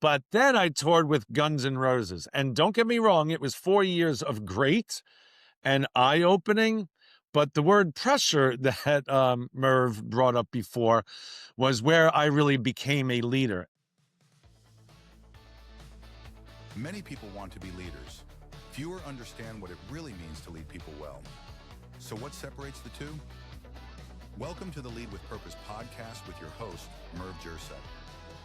But then I toured with Guns N' Roses. And don't get me wrong, it was 4 years of great and eye-opening. But the word pressure that Merv brought up before was where I really became a leader. Many people want to be leaders. Fewer understand what it really means to lead people well. So what separates the two? Welcome to the Lead with Purpose podcast with your host, Merv Jersak.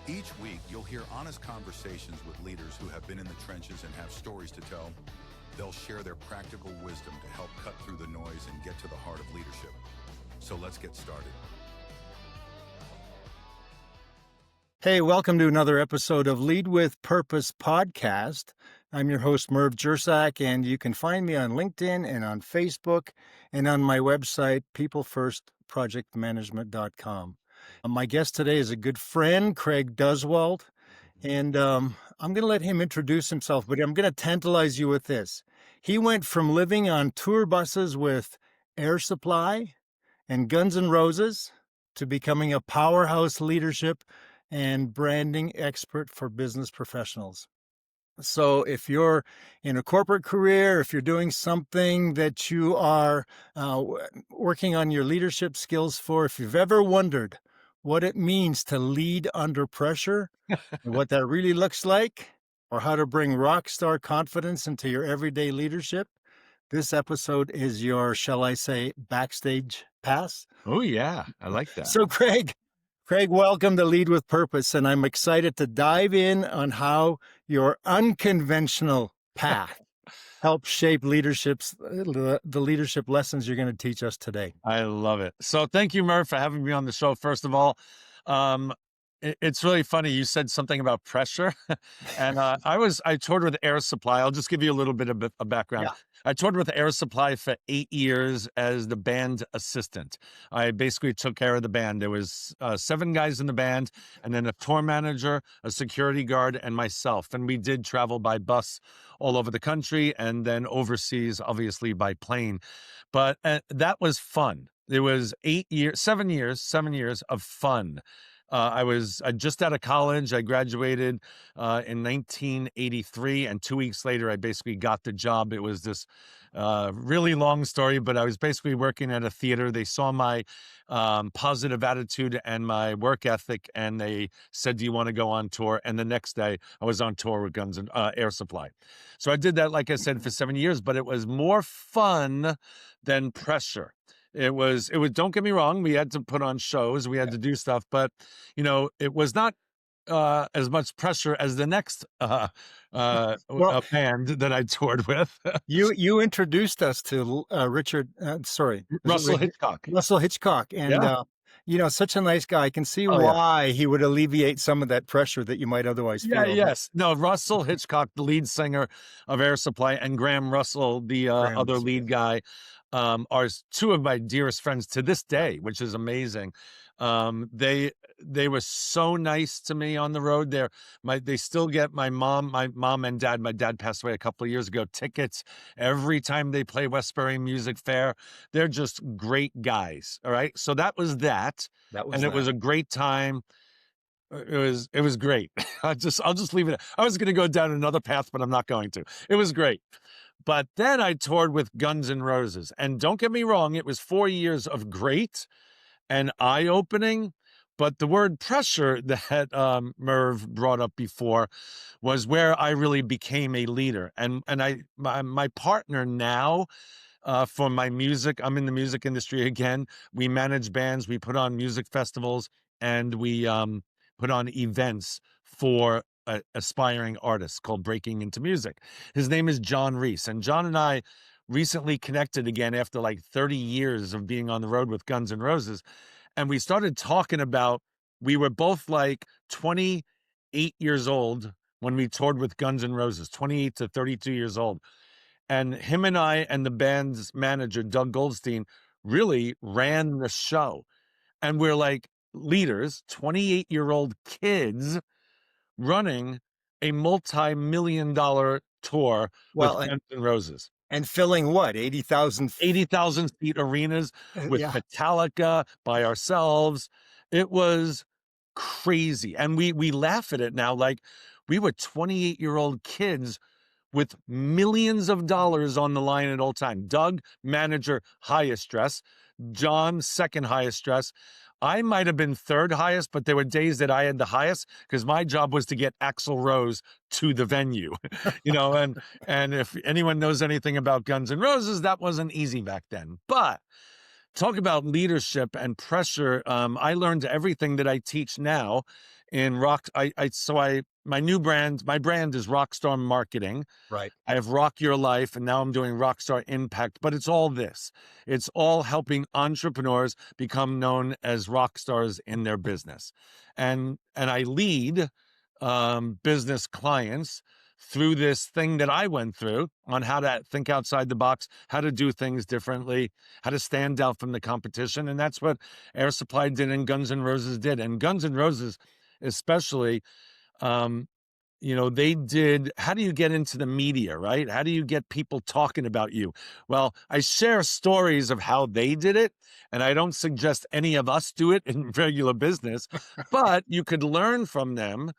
Each week, you'll hear honest conversations with leaders who have been in the trenches and have stories to tell. They'll share their practical wisdom to help cut through the noise and get to the heart of leadership. So let's get started. Hey, welcome to another episode of Lead with Purpose podcast. I'm your host, Merv Jersak, and you can find me on LinkedIn and on Facebook and on my website, peoplefirstprojectmanagement.com. My guest today is a good friend, Craig Duswalt, and I'm going to let him introduce himself, but I'm going to tantalize you with this. He went from living on tour buses with Air Supply and Guns N' Roses to becoming a powerhouse leadership and branding expert for business professionals. So if you're in a corporate career, if you're doing something that you are working on your leadership skills for, if you've ever wondered what it means to lead under pressure, and what that really looks like, or how to bring rock star confidence into your everyday leadership, this episode is your, shall I say, backstage pass. Oh, yeah. I like that. So Craig, welcome to Lead with Purpose, and I'm excited to dive in on how your unconventional path helps shape the leadership lessons you're going to teach us today. I love it. So thank you, Merv, for having me on the show. First of all, it's really funny. You said something about pressure, and I toured with Air Supply. I'll just give you a little bit of a background. Yeah. I toured with Air Supply for 8 years as the band assistant. I basically took care of the band. There was 7 guys in the band, and then a tour manager, a security guard, and myself. And we did travel by bus all over the country, and then overseas, obviously by plane. But that was fun. It was 7 years of fun. I just out of college. I graduated in 1983, and 2 weeks later, I basically got the job. It was this really long story, but I was basically working at a theater. They saw my positive attitude and my work ethic, and they said, "Do you want to go on tour?" And the next day, I was on tour with Guns and Air Supply. So I did that, like I said, for 7 years, but it was more fun than pressure. It was, don't get me wrong, we had to put on shows, we had to do stuff, but, it was not as much pressure as the next band that I toured with. You introduced us to Russell Hitchcock. Russell Hitchcock. And, such a nice guy. I can see why he would alleviate some of that pressure that you might otherwise feel. Yes. No, Russell Hitchcock, the lead singer of Air Supply, and Graham Russell, the other lead guy, are two of my dearest friends to this day, which is amazing. They were so nice to me on the road. They still get my mom and dad. My dad passed away a couple of years ago. Tickets every time they play Westbury Music Fair. They're just great guys. All right. So that was that. It was a great time. It was great. I'll just leave it. I was going to go down another path, but I'm not going to. It was great. But then I toured with Guns N' Roses, and don't get me wrong, it was 4 years of great and eye-opening. But the word pressure that Merv brought up before was where I really became a leader. And my partner now for my music, I'm in the music industry again. We manage bands, we put on music festivals, and we put on events for aspiring artists called Breaking Into Music. His name is John Reese, and John and I recently connected again after like 30 years of being on the road with Guns N' Roses. And we started talking about, we were both like 28 years old when we toured with Guns N' Roses, 28 to 32 years old. And him and I and the band's manager, Doug Goldstein, really ran the show. And we're like leaders, 28-year-old kids running a multi-million-dollar tour with Guns N' Roses. And filling what, 80,000 seat arenas with Metallica by ourselves. It was crazy. And we laugh at it now. Like, We were 28-year-old kids with millions of dollars on the line at all time. Doug, manager, highest stress. John, second highest stress. I might have been third highest, but there were days that I had the highest because my job was to get Axl Rose to the venue, and if anyone knows anything about Guns N' Roses, that wasn't easy back then. But talk about leadership and pressure. I learned everything that I teach now in rock. My brand is Rockstar Marketing. Right. I have Rock Your Life, and now I'm doing Rockstar Impact, but it's all this. It's all helping entrepreneurs become known as rock stars in their business. And I lead business clients through this thing that I went through on how to think outside the box, how to do things differently, how to stand out from the competition. And that's what Air Supply did and Guns N' Roses did. And Guns N' Roses, especially, they did, how do you get into the media, right? How do you get people talking about you? Well, I share stories of how they did it, and I don't suggest any of us do it in regular business, but you could learn from them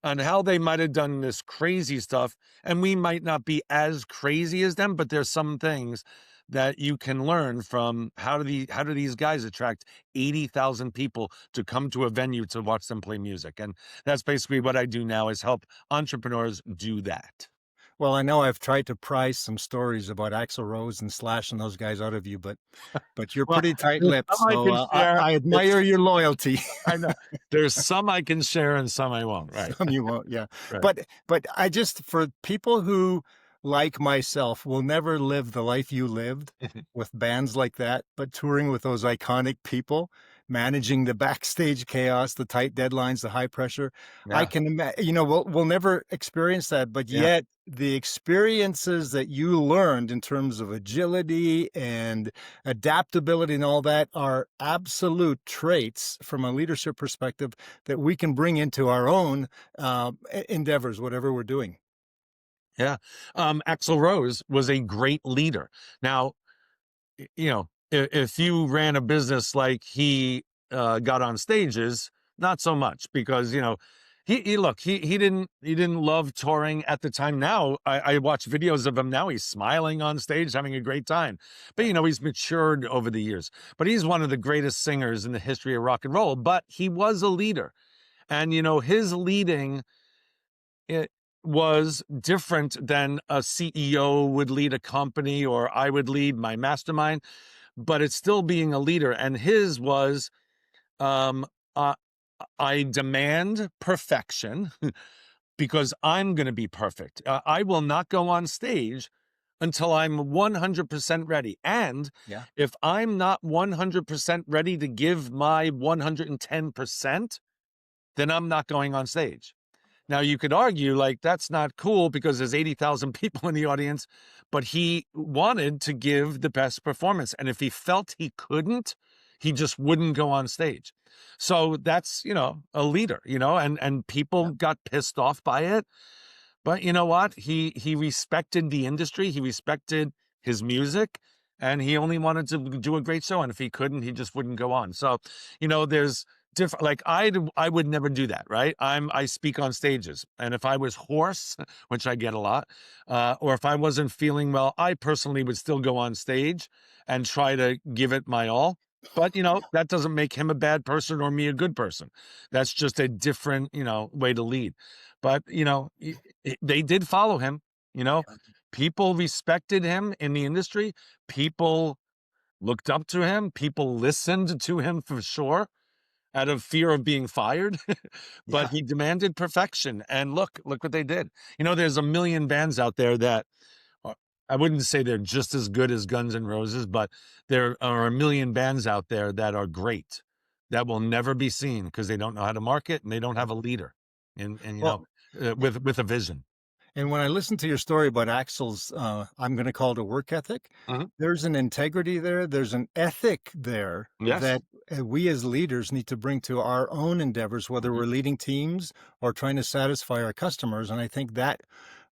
on how they might have done this crazy stuff, and we might not be as crazy as them, but there's some things that you can learn from. How do these guys attract 80,000 people to come to a venue to watch them play music? And that's basically what I do now, is help entrepreneurs do that. Well, I know I've tried to pry some stories about Axl Rose and Slash and those guys out of you, but you're Well, pretty there's tight-lipped, some I so can share. I admire your loyalty. I know there's some I can share and some I won't. Right. Some you won't, yeah. Right. But I just, for people who, like myself, will never live the life you lived with bands like that, but touring with those iconic people, managing the backstage chaos, the tight deadlines, the high pressure. I Yeah. can imagine, we'll never experience that, but Yeah. yet the experiences that you learned in terms of agility and adaptability and all that are absolute traits from a leadership perspective that we can bring into our own endeavors, whatever we're doing. Yeah. Axl Rose was a great leader. Now, if you ran a business like he got on stages, not so much, because he didn't love touring at the time. Now I watch videos of him now. He's smiling on stage, having a great time. But he's matured over the years. But he's one of the greatest singers in the history of rock and roll. But he was a leader, and his leading, it was different than a CEO would lead a company, or I would lead my mastermind, but it's still being a leader. And his was, um, uh, I demand perfection because I'm going to be perfect. I will not go on stage until I'm 100% ready. And Yeah. if I'm not 100% ready to give my 110%, then I'm not going on stage. Now, you could argue, like, that's not cool because there's 80,000 people in the audience, but he wanted to give the best performance. And if he felt he couldn't, he just wouldn't go on stage. So that's, a leader, and people got pissed off by it. But you know what? He respected the industry. He respected his music, and he only wanted to do a great show. And if he couldn't, he just wouldn't go on. So, there's different, like, I would never do that, right? I speak on stages, and if I was hoarse, which I get a lot, or if I wasn't feeling well, I personally would still go on stage and try to give it my all. But that doesn't make him a bad person or me a good person. That's just a different way to lead. But they did follow him. People respected him in the industry. People looked up to him. People listened to him, for sure, out of fear of being fired. But he demanded perfection, and look what they did. There's a million bands out there that I wouldn't say they're just as good as Guns N' Roses, but there are a million bands out there that are great, that will never be seen because they don't know how to market and they don't have a leader, and Well, with a vision. and when I listen to your story about Axel's, I'm going to call it a work ethic, Mhm. there's an integrity there. There's an ethic there Yes. that we as leaders need to bring to our own endeavors, whether Mhm. we're leading teams or trying to satisfy our customers. And I think that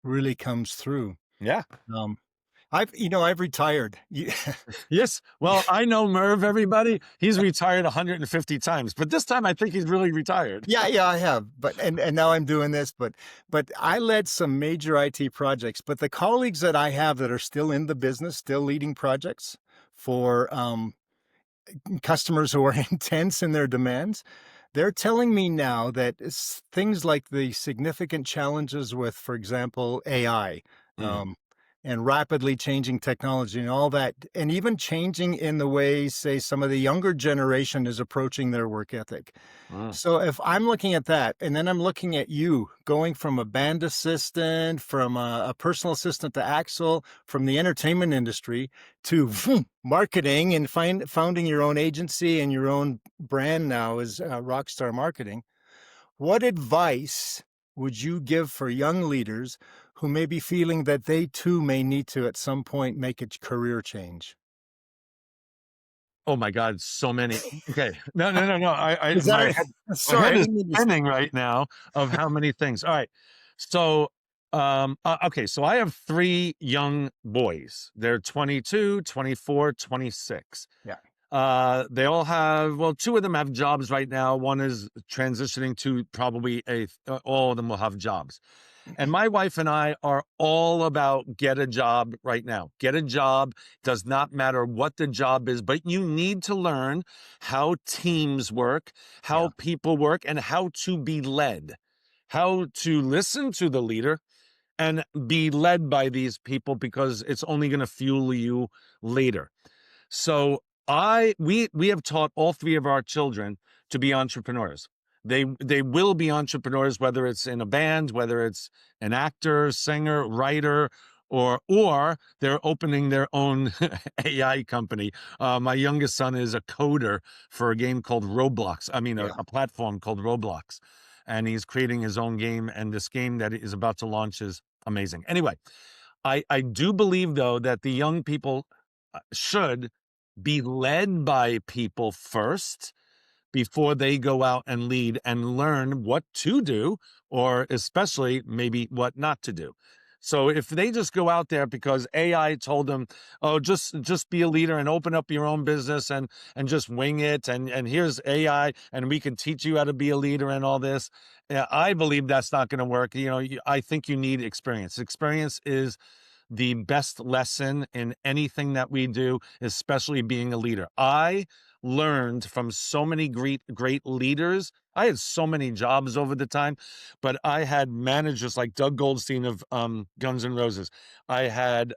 really comes through. Yeah. Um, I've retired. Yes. Well, I know Merv, everybody. He's retired 150 times, but this time I think he's really retired. Yeah, I have. But and now I'm doing this, but I led some major IT projects. But the colleagues that I have that are still in the business, still leading projects for customers who are intense in their demands, they're telling me now that things like the significant challenges with, for example, AI, Mm, and rapidly changing technology and all that, and even changing in the way, say, some of the younger generation is approaching their work ethic. mm. So if I'm looking at that, and then I'm looking at you going from a band assistant, from a personal assistant to Axel, from the entertainment industry to marketing and founding your own agency and your own brand now as Rockstar Marketing, what advice would you give for young leaders who may be feeling that they too may need to at some point make a career change? Oh my God, so many. Okay. No. Is My that head, my sorry? head I is didn't mean to. spinning right now of how many things. All right. So, okay. So I have three young boys. They're 22, 24, 26. Yeah. They all have, well, two of them have jobs right now. One is transitioning to probably all of them will have jobs. And my wife and I are all about get a job right now. Get a job. Does not matter what the job is, but you need to learn how teams work, Yeah. how people work, and how to be led, how to listen to the leader and be led by these people because it's only going to fuel you later. So we have taught all three of our children to be entrepreneurs. They will be entrepreneurs, whether it's in a band, whether it's an actor, singer, writer, or they're opening their own AI company. My youngest son is a coder for a game called Roblox. I mean, Yeah. a platform called Roblox, and he's creating his own game. And this game that is about to launch is amazing. Anyway, I do believe though that the young people should be led by people first before they go out and lead and learn what to do, or especially maybe what not to do. So if they just go out there because AI told them, oh, just be a leader and open up your own business and just wing it, and here's AI and we can teach you how to be a leader and all this, I believe that's not going to work. I think you need experience. Experience is the best lesson in anything that we do, especially being a leader. I learned from so many great leaders. I had so many jobs over the time, but I had managers like Doug Goldstein of Guns N' Roses. I had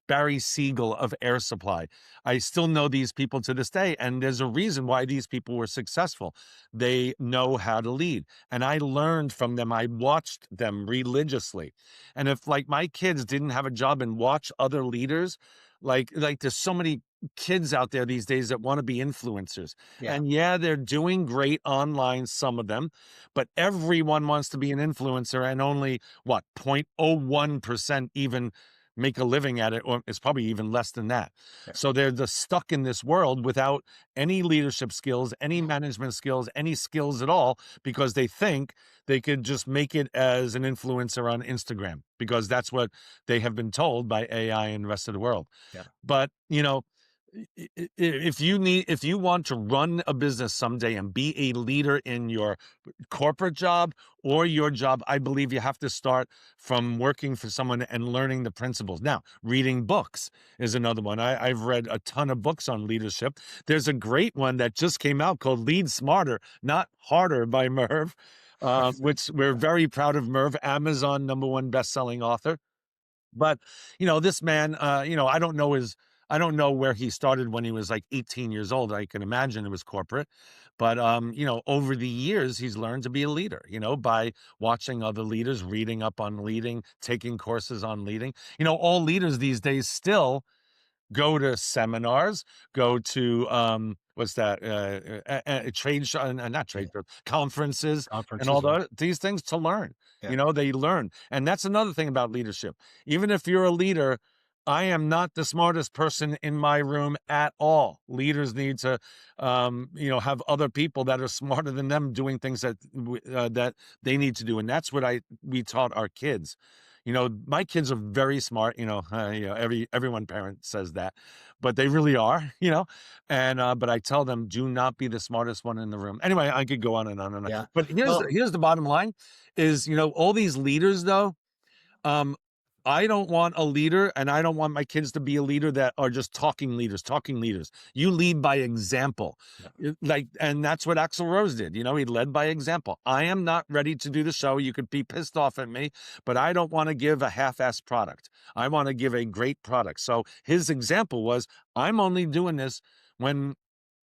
Barry Siegel of Air Supply. I still know these people to this day, and there's a reason why these people were successful. They know how to lead, and I learned from them. I watched them religiously. And if like my kids didn't have a job and watch other leaders, like there's so many kids out there these days that want to be influencers. Yeah. And yeah, they're doing great online, some of them, but everyone wants to be an influencer and only what 0.01% even make a living at it, or it's probably even less than that. Yeah. So they're just stuck in this world without any leadership skills, any management skills, any skills at all, because they think they could just make it as an influencer on Instagram because that's what they have been told by AI and the rest of the world. Yeah. But, if you want to run a business someday and be a leader in your corporate job or your job, I believe you have to start from working for someone and learning the principles. Now, reading books is another one. I've read a ton of books on leadership. There's a great one that just came out called Lead Smarter, Not Harder by Merv, which we're very proud of. Merv, Amazon #1 best-selling author. But, this man, I don't know where he started when he was like 18 years old. I can imagine it was corporate. But, over the years, he's learned to be a leader, by watching other leaders, reading up on leading, taking courses on leading. All leaders these days still go to seminars, go to what's that trade show, not trade shows, conferences, and all Conferences. these things to learn. Yeah. They learn, and that's another thing about leadership. Even if you're a leader, I am not the smartest person in my room at all. Leaders need to have other people that are smarter than them doing things that that they need to do, and that's what we taught our kids. My kids are very smart, everyone parent says that, but they really are, and, but I tell them, do not be the smartest one in the room. Anyway, I could go on and on and on, Yeah. but Well, here's the bottom line is, all these leaders though, um, I don't want a leader, and I don't want my kids to be a leader that are just talking leaders. You lead by example. And that's what Axl Rose did. He led by example. I am not ready to do the show. You could be pissed off at me, but I don't want to give a half-assed product. I want to give a great product. So his example was, I'm only doing this when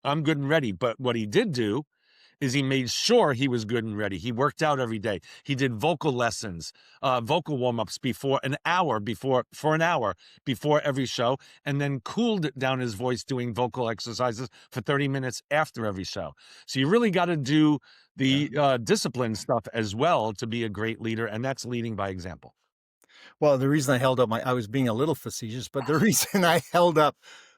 I'm good and ready. But what he did do is he made sure he was good and ready. He worked out every day. He did vocal lessons, vocal warm-ups for an hour before every show, and then cooled down his voice doing vocal exercises for 30 minutes after every show. So you really got to do the discipline stuff as well to be a great leader, and that's leading by example. Well, the reason I held up I was being a little facetious, but the reason I held up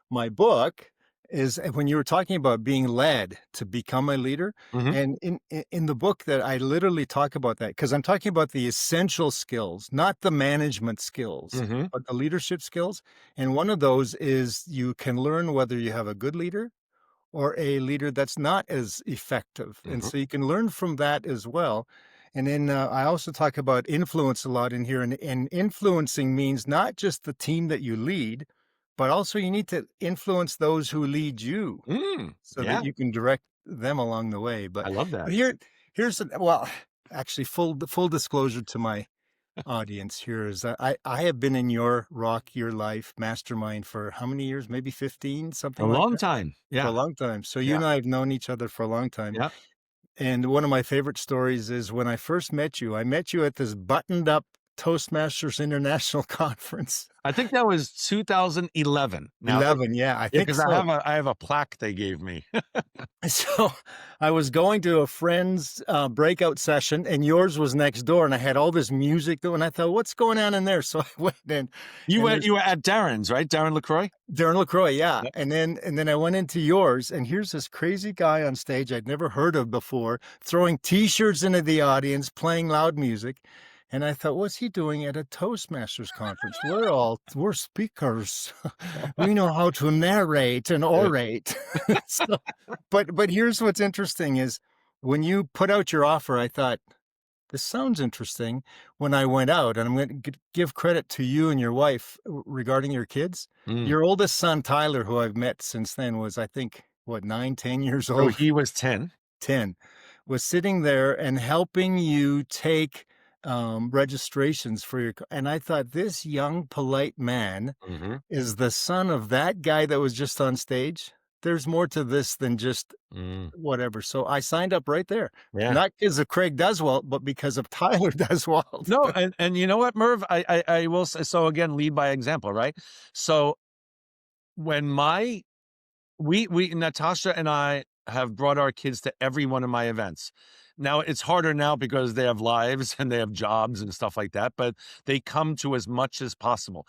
my book is when you were talking about being led to become a leader. Mhm. And in the book that I literally talk about that, because I'm talking about the essential skills, not the management skills, Mhm. but the leadership skills. And one of those is you can learn whether you have a good leader or a leader that's not as effective. And Mhm. so you can learn from that as well. And then I also talk about influence a lot in here. And influencing means not just the team that you lead, but also you need to influence those who lead you so that Yeah, you can direct them along the way. I But love that. well, actually, full disclosure to my audience here is that I have been in your Rock Your Life mastermind for how many years? Maybe 15, A something like long that. time. For a Yeah. long time. So you Yeah. and I have known each other for a long time. Yeah. And one of my favorite stories is when I first met you, I met you at this buttoned up Toastmasters International Conference. I think that was 2011. Now, 11, yeah, I yeah, think because so. I have a plaque they gave me. So I was going to a friend's breakout session, and yours was next door, and I had all this music, and I thought, what's going on in there? So I went in, You and were there's you were at Darren's, right? Darren LaCroix? Darren LaCroix, yeah. Yep. And then I went into yours, and here's this crazy guy on stage I'd never heard of before, throwing T-shirts into the audience, playing loud music. And I thought, what's he doing at a Toastmasters conference? We're speakers. We know how to narrate and orate. So, but here's what's interesting is when you put out your offer, I thought, this sounds interesting. When I went out, and I'm going to give credit to you and your wife regarding your kids. Mm. Your oldest son, Tyler, who I've met since then, was, I think, what, 9, 10 years So old? he was 10. 10, was sitting there and helping you take registrations for your, and I thought, this young, polite man Mhm. is the son of that guy that was just on stage. There's more to this than just Mm. whatever. So I signed up right there, Yeah. not because of Craig Duswalt, but because of Tyler Duswalt. No, and you know what, Merv? I will say, so again, lead by example, right? So when we Natasha and I have brought our kids to every one of my events. Now it's harder now because they have lives and they have jobs and stuff like that, but they come to as much as possible.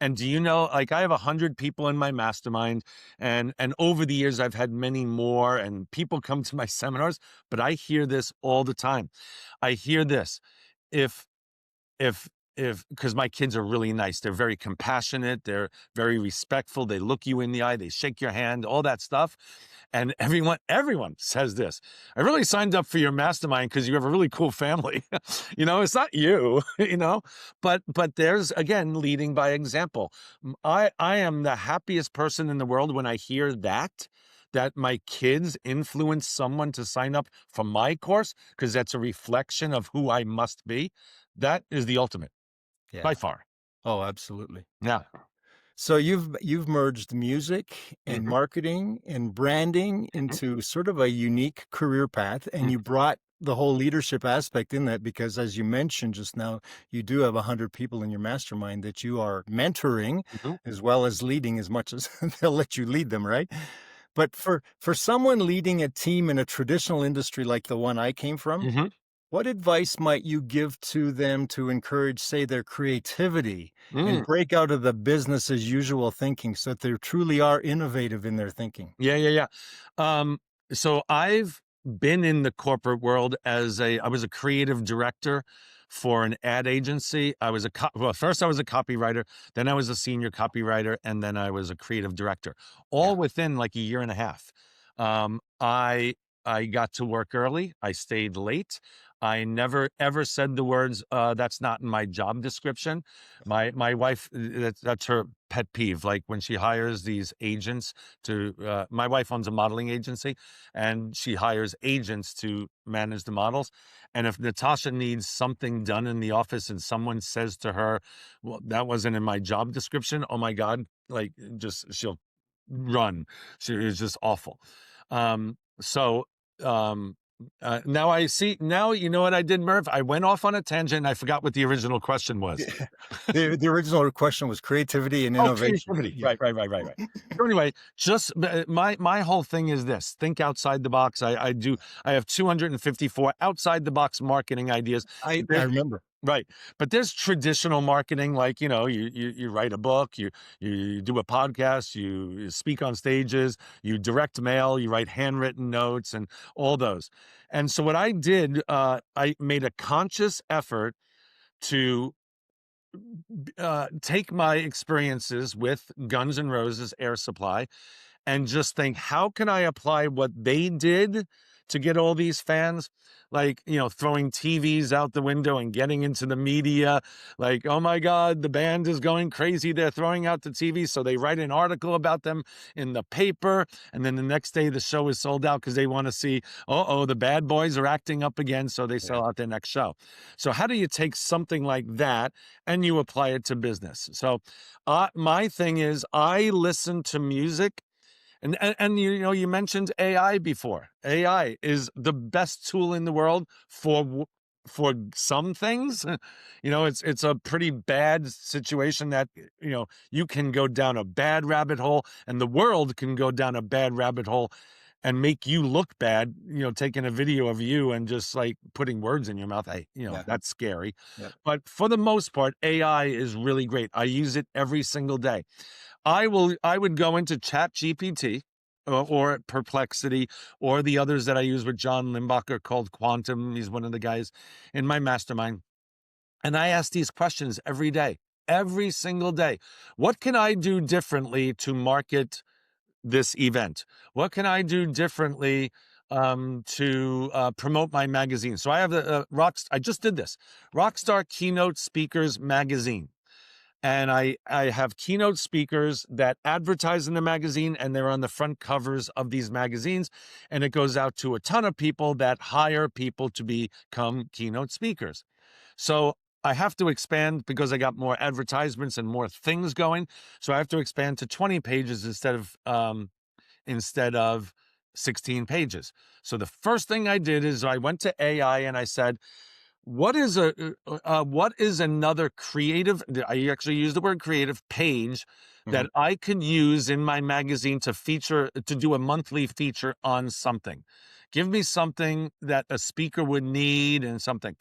And do you know, like I have 100 people in my mastermind, and over the years I've had many more, and people come to my seminars, but I hear this all the time. I hear this. If if because my kids are really nice, they're very compassionate, they're very respectful, they look you in the eye, they shake your hand, all that stuff. And everyone says this: I really signed up for your mastermind because you have a really cool family. It's not you, but there's, again, leading by example. I am the happiest person in the world when I hear that my kids influence someone to sign up for my course, because that's a reflection of who I must be. That is the ultimate. Yeah. By far. Oh, absolutely. Yeah. So you've merged music and Mhm. marketing and branding Mhm. into sort of a unique career path, and you Mhm. brought the whole leadership aspect in that because, as you mentioned just now, you do have 100 people in your mastermind that you are mentoring Mhm. as well as leading as much as they'll let you lead them, right? But for someone leading a team in a traditional industry like the one I came from, Mhm. what advice might you give to them to encourage, say, their creativity and Mm. break out of the business as usual thinking so that they truly are innovative in their thinking? Yeah, yeah, yeah. So I've been in the corporate world I was a creative director for an ad agency. I was first I was a copywriter, then I was a senior copywriter, and then I was a creative director, all within like a year and a half. I got to work early. I stayed late. I never ever said the words, "That's not in my job description." My wife, that's her pet peeve. Like when she hires these agents to, my wife owns a modeling agency, and she hires agents to manage the models. And if Natasha needs something done in the office, and someone says to her, "Well, that wasn't in my job description," oh my God, like she'll run. She is just awful. So now I see. Now you know what I did, Merv. I went off on a tangent. And I forgot what the original question was. The original question was creativity and innovation. Creativity. Right. So anyway, just my whole thing is this: think outside the box. I have 254 outside the box marketing ideas. I remember. Right. But there's traditional marketing, like, you write a book, you do a podcast, you speak on stages, you direct mail, you write handwritten notes, and all those. And so what I did, I made a conscious effort to take my experiences with Guns N' Roses Air Supply and just think, how can I apply what they did to get all these fans? Like, throwing TVs out the window and getting into the media. Like, oh my God, the band is going crazy. They're throwing out the TV. So they write an article about them in the paper. And then the next day the show is sold out because they want to see, the bad boys are acting up again. So they sell out their next show. So how do you take something like that and you apply it to business? So my thing is, I listen to music. And you mentioned AI before. AI is the best tool in the world for some things. It's a pretty bad situation that you can go down a bad rabbit hole, and the world can go down a bad rabbit hole and make you look bad. Taking a video of you and just like putting words in your mouth. That's scary. Yeah. But for the most part, AI is really great. I use it every single day. I would go into ChatGPT or Perplexity or the others that I use with John Limbacher called Quantum. He's one of the guys in my mastermind. And I ask these questions every day, every single day. What can I do differently to market this event? What can I do differently to promote my magazine? So I have I just did this, Rockstar Keynote Speakers Magazine. And I have keynote speakers that advertise in the magazine, and they're on the front covers of these magazines. And it goes out to a ton of people that hire people to become keynote speakers. So I have to expand because I got more advertisements and more things going. So I have to expand to 20 pages instead of 16 pages. So the first thing I did is I went to AI and I said, what is another creative, I actually use the word creative, page that I could use in my magazine to do a monthly feature on something? Give me something that a speaker would need and something.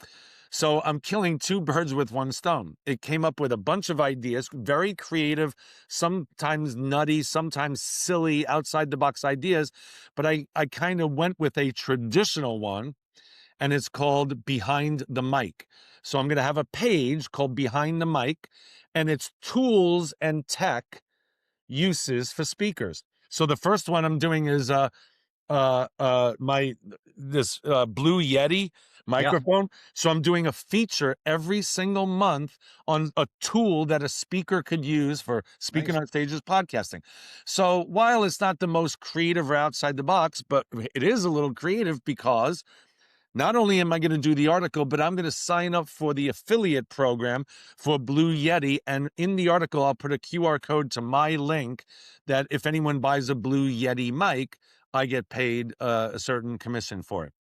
So I'm killing two birds with one stone. It came up with a bunch of ideas, very creative, sometimes nutty, sometimes silly, outside the box ideas. But I kind of went with a traditional one, and it's called Behind the Mic. So I'm going to have a page called Behind the Mic, and it's tools and tech uses for speakers. So the first one I'm doing is this Blue Yeti microphone. Yeah. So I'm doing a feature every single month on a tool that a speaker could use for speaking on stages, podcasting. So while it's not the most creative or outside the box, but it is a little creative because not only am I going to do the article, but I'm going to sign up for the affiliate program for Blue Yeti. And in the article, I'll put a QR code to my link that if anyone buys a Blue Yeti mic, I get paid a certain commission for it.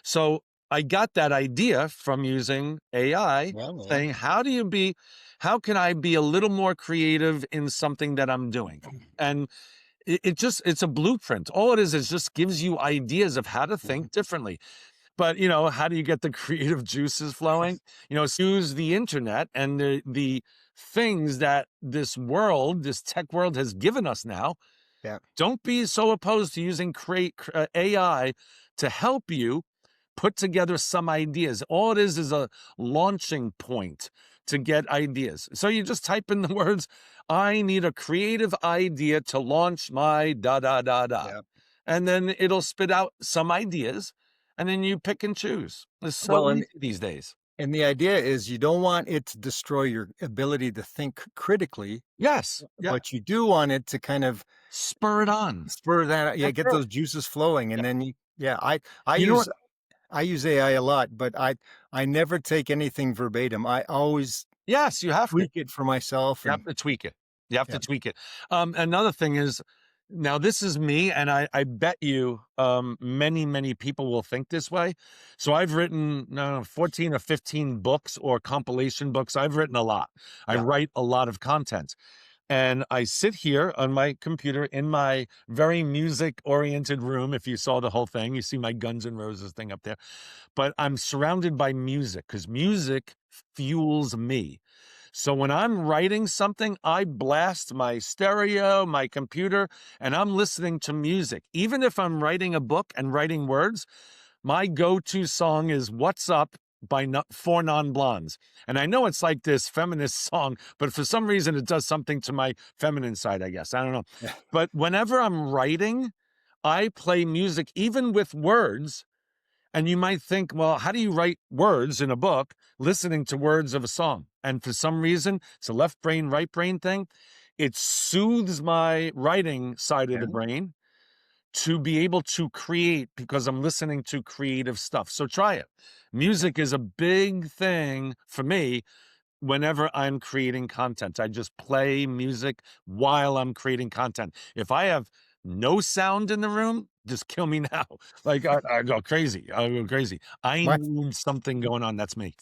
So I got that idea from using AI, saying, how can I be a little more creative in something that I'm doing? And it's a blueprint. All it is just gives you ideas of how to think differently. But, how do you get the creative juices flowing? Use the internet and the things that this tech world has given us now. Yeah. Don't be so opposed to using AI to help you, put together some ideas. All it is a launching point to get ideas. So you just type in the words, I need a creative idea to launch my da da da da. Yeah. And then it'll spit out some ideas, and then you pick and choose. It's so easy these days. And the idea is you don't want it to destroy your ability to think critically. Yes. Yeah. But you do want it to kind of spur it on. Spur that, yeah, get those juices flowing. And then I use AI a lot, but I never take anything verbatim. I always you have tweak it for myself. You have to tweak it. You have to tweak it. Another thing is, now this is me, and I bet you many people will think this way. So I've written 14 or 15 books or compilation books. I've written a lot. I write a lot of content. And I sit here on my computer in my very music-oriented room. If you saw the whole thing, you see my Guns N' Roses thing up there. But I'm surrounded by music because music fuels me. So when I'm writing something, I blast my stereo, my computer, and I'm listening to music. Even if I'm writing a book and writing words, my go-to song is What's Up by 4 Non-Blondes. And I know it's like this feminist song, but for some reason it does something to my feminine side, I guess. I don't know. Yeah. But whenever I'm writing, I play music, even with words. And you might think, well, how do you write words in a book listening to words of a song? And for some reason, it's a left brain, right brain thing. It soothes my writing side of the brain to be able to create because I'm listening to creative stuff. So try it. Music is a big thing for me whenever I'm creating content. I just play music while I'm creating content. If I have no sound in the room, just kill me now. Like I go crazy. I go crazy. I need something going on. That's me.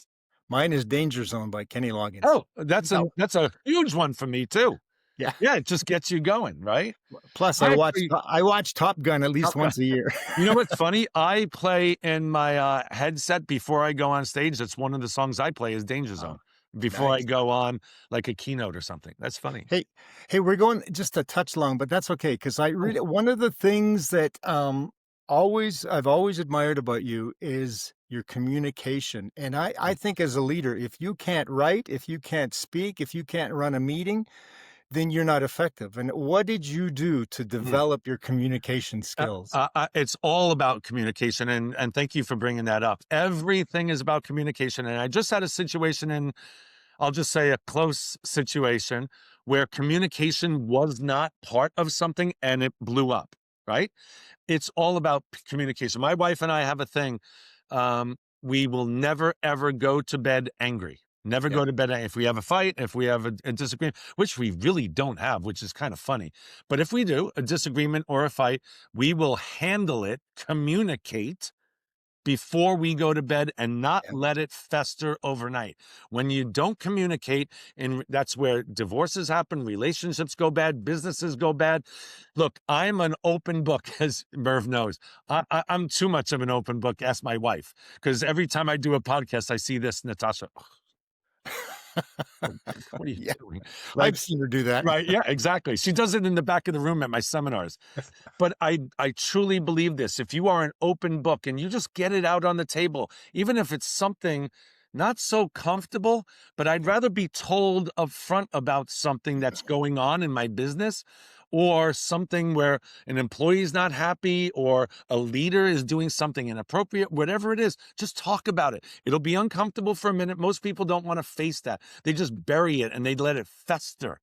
Mine is Danger Zone by Kenny Loggins. Oh, that's a huge one for me too. Yeah. Yeah, it just gets you going, right? Plus, I watch Top Gun at least once a year. You know what's funny? I play in my headset before I go on stage. That's one of the songs I play is Danger Zone before I go on like a keynote or something. That's funny. Hey, we're going just a touch long, but that's okay because one of the things that I've always admired about you is your communication. And I think as a leader, if you can't write, if you can't speak, if you can't run a meeting, then you're not effective. And what did you do to develop your communication skills? It's all about communication. And thank you for bringing that up. Everything is about communication. And I just had a situation I'll just say a close situation where communication was not part of something and it blew up, right? It's all about communication. My wife and I have a thing. We will never, ever go to bed angry. Never go to bed if we have a fight, if we have a disagreement, which we really don't have, which is kind of funny. But if we do, a disagreement or a fight, we will handle it, communicate before we go to bed and not let it fester overnight. When you don't communicate, and that's where divorces happen, relationships go bad, businesses go bad. Look, I'm an open book, as Merv knows. I'm too much of an open book. Ask my wife, because every time I do a podcast, I see this, Natasha. What are you doing? I've seen her do that. Right. Yeah, exactly. She does it in the back of the room at my seminars. But I truly believe this. If you are an open book and you just get it out on the table, even if it's something not so comfortable, but I'd rather be told up front about something that's going on in my business or something where an employee is not happy or a leader is doing something inappropriate, whatever it is, just talk about it. It'll be uncomfortable for a minute. Most people don't want to face that. They just bury it and they let it fester.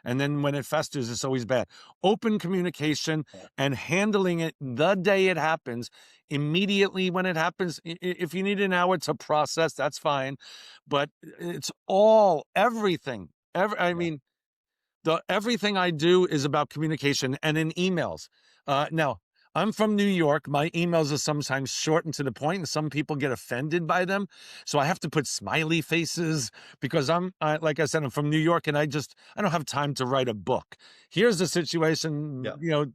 And then when it festers, it's always bad. Open communication and handling it the day it happens, immediately when it happens. If you need an hour to process, that's fine. But it's everything. Everything I do is about communication and in emails. Now, I'm from New York. My emails are sometimes short and to the point, and some people get offended by them. So I have to put smiley faces because like I said, I'm from New York and I don't have time to write a book. Here's the situation,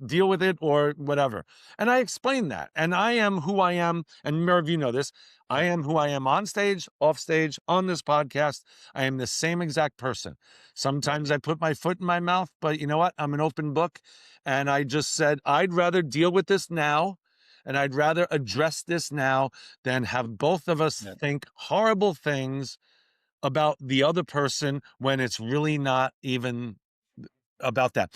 deal with it or whatever. And I explain that. And I am who I am. And Merv, you know this. I am who I am on stage, off stage, on this podcast. I am the same exact person. Sometimes I put my foot in my mouth, but you know what? I'm an open book. And I just said, I'd rather deal with this now and I'd rather address this now than have both of us think horrible things about the other person when it's really not even about that.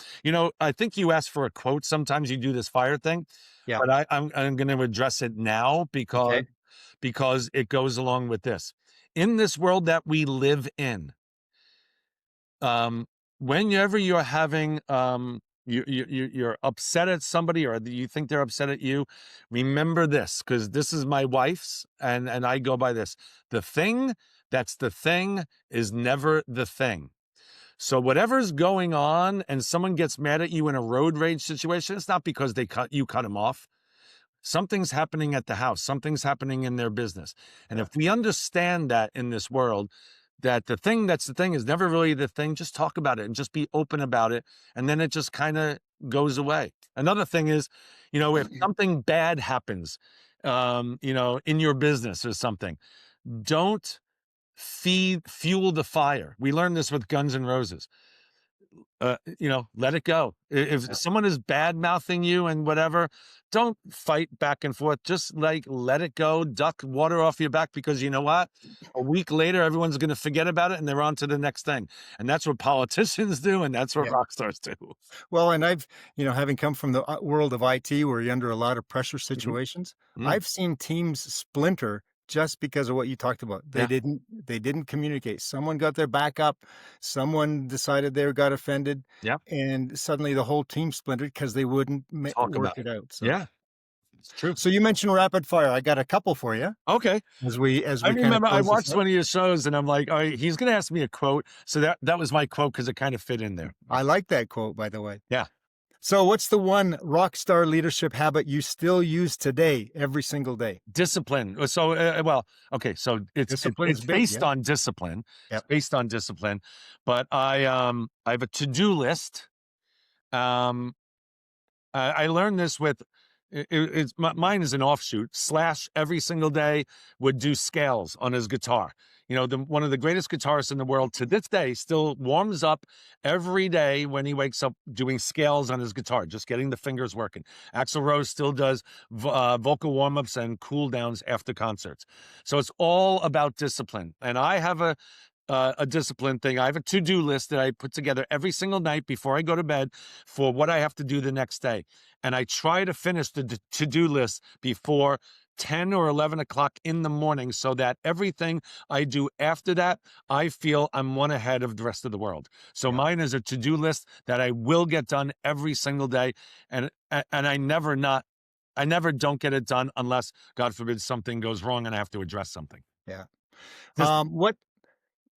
I think you ask for a quote. Sometimes you do this fire thing, Yeah. but I'm going to address it now because it goes along with this. In this world that we live in, whenever you're having you're upset at somebody or you think they're upset at you, remember this, because this is my wife's and I go by this. The thing that's the thing is never the thing. So whatever's going on and someone gets mad at you in a road rage situation, it's not because you cut them off. Something's happening at the house. Something's happening in their business. And if we understand that in this world, that the thing that's the thing is never really the thing, just talk about it and just be open about it. And then it just kind of goes away. Another thing is, if something bad happens, in your business or something, don't fuel the fire. We learned this with Guns N' Roses. Let it go. If someone is bad mouthing you and whatever, don't fight back and forth. Just let it go, duck water off your back, because you know what? A week later, everyone's going to forget about it and they're on to the next thing. And that's what politicians do. And that's what rock stars do. Well, and I've, having come from the world of IT where you're under a lot of pressure situations, I've seen teams splinter just because of what you talked about. They didn't communicate. Someone got their back up. Someone decided they got offended. Yeah. And suddenly the whole team splintered because they wouldn't work it out. So. Yeah, it's true. So you mentioned rapid fire. I got a couple for you. Okay. As we I remember I watched one of your shows and I'm like, all right, he's going to ask me a quote. So that was my quote because it kind of fit in there. I like that quote, by the way. Yeah. So what's the one rock star leadership habit you still use today, every single day? Discipline. So, okay. So it's based on discipline. It's based on discipline, but I have a to-do list. I learned this with, mine is an offshoot. Slash every single day would do scales on his guitar. One of the greatest guitarists in the world to this day still warms up every day when he wakes up doing scales on his guitar, just getting the fingers working. Axl Rose still does vocal warm-ups and cool downs after concerts. So it's all about discipline. And I have a discipline thing. I have a to-do list that I put together every single night before I go to bed for what I have to do the next day. And I try to finish the to-do list before 10 or 11 o'clock in the morning so that everything I do after that, I feel I'm one ahead of the rest of the world. So mine is a to-do list that I will get done every single day. And I never don't get it done unless, God forbid, something goes wrong and I have to address something. Yeah.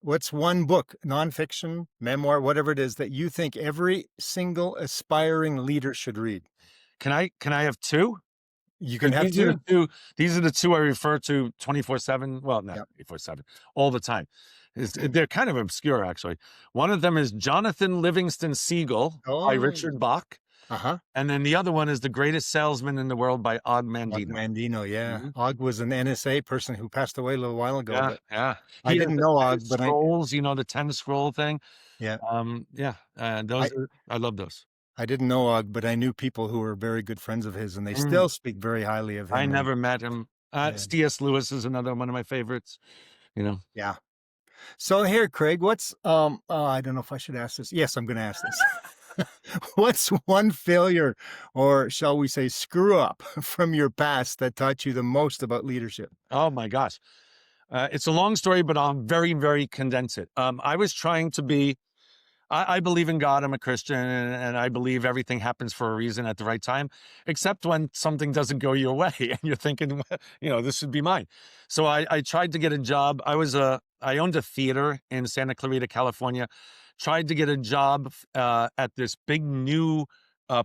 What's one book, nonfiction, memoir, whatever it is, that you think every single aspiring leader should read? Can I have two? You can have two. These are the two I refer to 24/7. Well, not 24/7, all the time. They're kind of obscure, actually. One of them is Jonathan Livingston Seagull by Richard Bach. And then the other one is The Greatest Salesman in the World by Og Mandino. Og Mandino, yeah. Og was an NSA person who passed away a little while ago. Yeah. I didn't know Og, but scrolls, the 10 scroll thing. Yeah. I love those. I didn't know Og, but I knew people who were very good friends of his, and they still speak very highly of him. I never met him. C.S. Lewis is another one of my favorites. Yeah. So here, Craig, what's I don't know if I should ask this. Yes, I'm going to ask this. What's one failure, or shall we say screw up, from your past that taught you the most about leadership? Oh my gosh. It's a long story, but I'll very, very condense it. I was trying to be, I believe in God. I'm a Christian, and I believe everything happens for a reason at the right time, except when something doesn't go your way and you're thinking, this should be mine. So I tried to get a job. I owned a theater in Santa Clarita, California, tried to get a job at this big new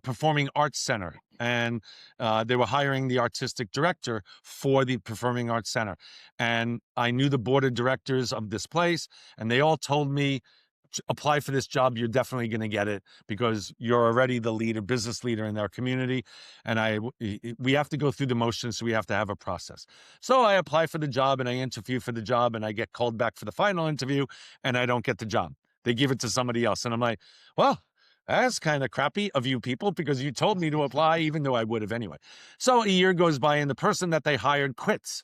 performing arts center. And they were hiring the artistic director for the Performing Arts Center. And I knew the board of directors of this place, and they all told me, apply for this job. You're definitely going to get it because you're already the business leader in our community. And we have to go through the motions. So we have to have a process. So I apply for the job and I interview for the job and I get called back for the final interview and I don't get the job. They give it to somebody else. And I'm like, well, that's kind of crappy of you people because you told me to apply, even though I would have anyway. So a year goes by and the person that they hired quits.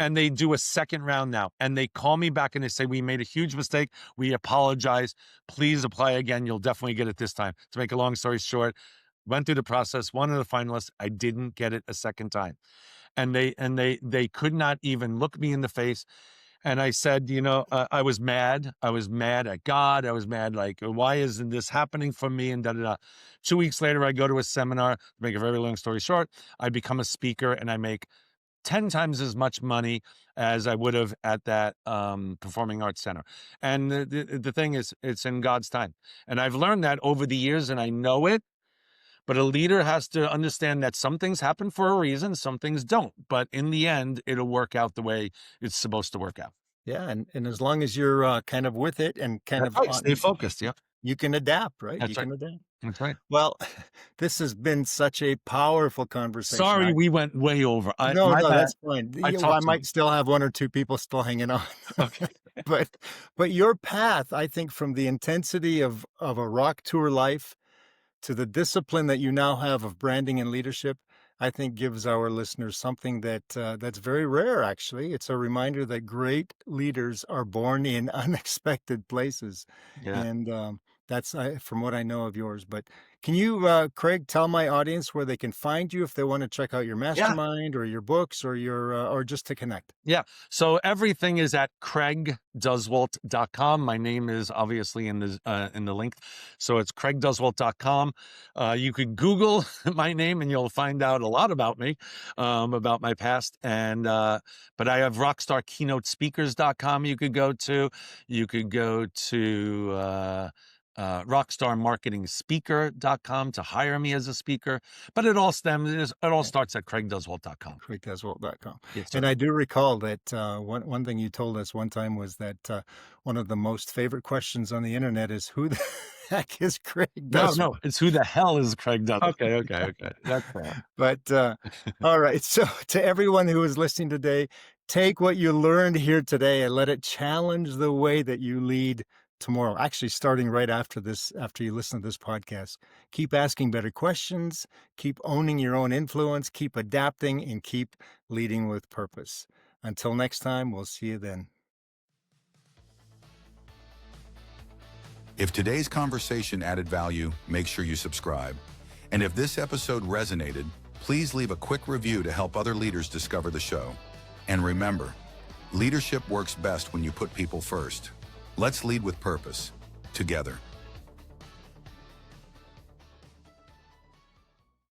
And they do a second round now. And they call me back and they say, we made a huge mistake. We apologize. Please apply again. You'll definitely get it this time. To make a long story short, went through the process, one of the finalists. I didn't get it a second time. And they could not even look me in the face. And I said, I was mad. I was mad at God. I was mad, like, why isn't this happening for me? And da-da-da. 2 weeks later, I go to a seminar. To make a very long story short, I become a speaker and I make 10 times as much money as I would have at that performing arts center. And the thing is, it's in God's time. And I've learned that over the years and I know it, but a leader has to understand that some things happen for a reason, some things don't. But in the end, it'll work out the way it's supposed to work out. Yeah. And as long as you're kind of with it and kind of stay focused. Yeah. You can adapt, right? That's right. Can adapt. That's right. Well, this has been such a powerful conversation. Sorry, we went way over. No, that's fine. I might still have one or two people still hanging on. Okay. but your path, I think, from the intensity of a rock tour life to the discipline that you now have of branding and leadership, I think gives our listeners something that's very rare, actually. It's a reminder that great leaders are born in unexpected places. Yeah. And that's from what I know of yours. But can you, Craig, tell my audience where they can find you if they want to check out your mastermind or your books or or just to connect? Yeah. So everything is at craigduswalt.com. My name is obviously in the link. So it's craigduswalt.com. You could Google my name and you'll find out a lot about me, about my past. And but I have rockstarkeynotespeakers.com you could go to. You could go to rockstarmarketingspeaker.com to hire me as a speaker, but it all starts at craigduswalt.com. craigduswalt.com. Yes, and I do recall that one thing you told us one time was that one of the most favorite questions on the internet is, who the heck is Craig Duswalt? No, it's who the hell is Craig Duswalt? Okay. That's fair. But all right, so to everyone who is listening today, take what you learned here today and let it challenge the way that you lead tomorrow. Actually, starting right after this, after you listen to this podcast, keep asking better questions, keep owning your own influence, keep adapting, and keep leading with purpose. Until next time, we'll see you then. If today's conversation added value, make sure you subscribe. And if this episode resonated, please leave a quick review to help other leaders discover the show. And remember, leadership works best when you put people first. Let's lead with purpose, together.